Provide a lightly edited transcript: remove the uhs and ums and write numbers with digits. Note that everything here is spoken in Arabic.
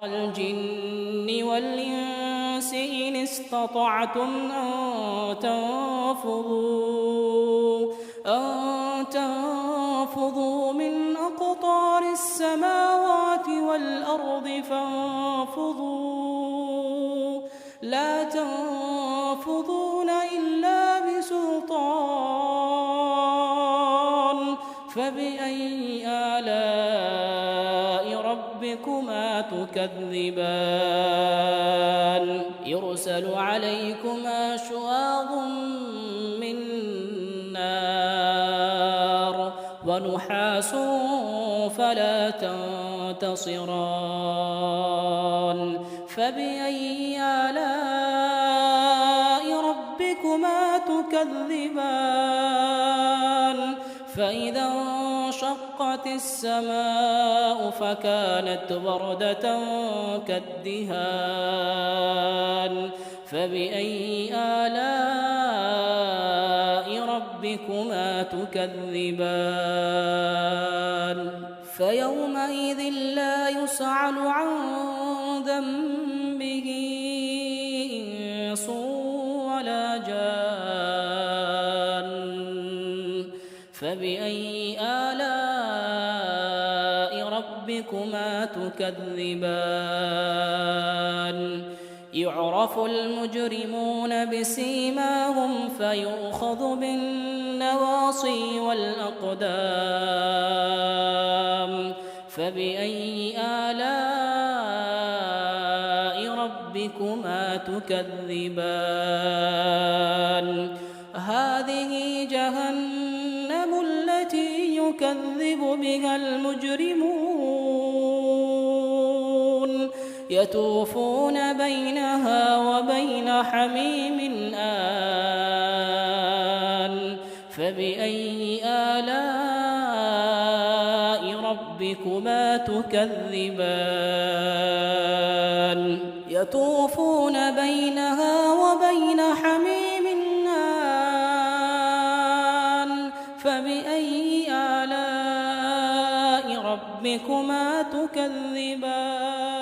الجن والإنس إن استطعتم أن تنفذوا من أقطار السماوات والأرض فانفذوا لا تنفذون إلا بسلطان فبأي آلاء ربكما تكذبان يرسل عليكما شواظ من نار ونحاس فلا تنتصران فبأي آلاء ربكما تكذبان فإذا انشقت السماء فكانت وردة كالدهان فبأي آلاء ربكما تكذبان فيومئذ لا يسأل عن ذنبه إنس ولا جان فبأي آلاء ربكما تكذبان يعرف المجرمون بسيماهم فيؤخذ بالنواصي والأقدام فبأي آلاء ربكما تكذبان هذه جهنم التي يكذب بها المجرمون يطوفون بينها وبين حميم آن فبأي آلاء ربكما تكذبان يطوفون بينها وبين حميم آن فبأي آلاء ربكما تكذبان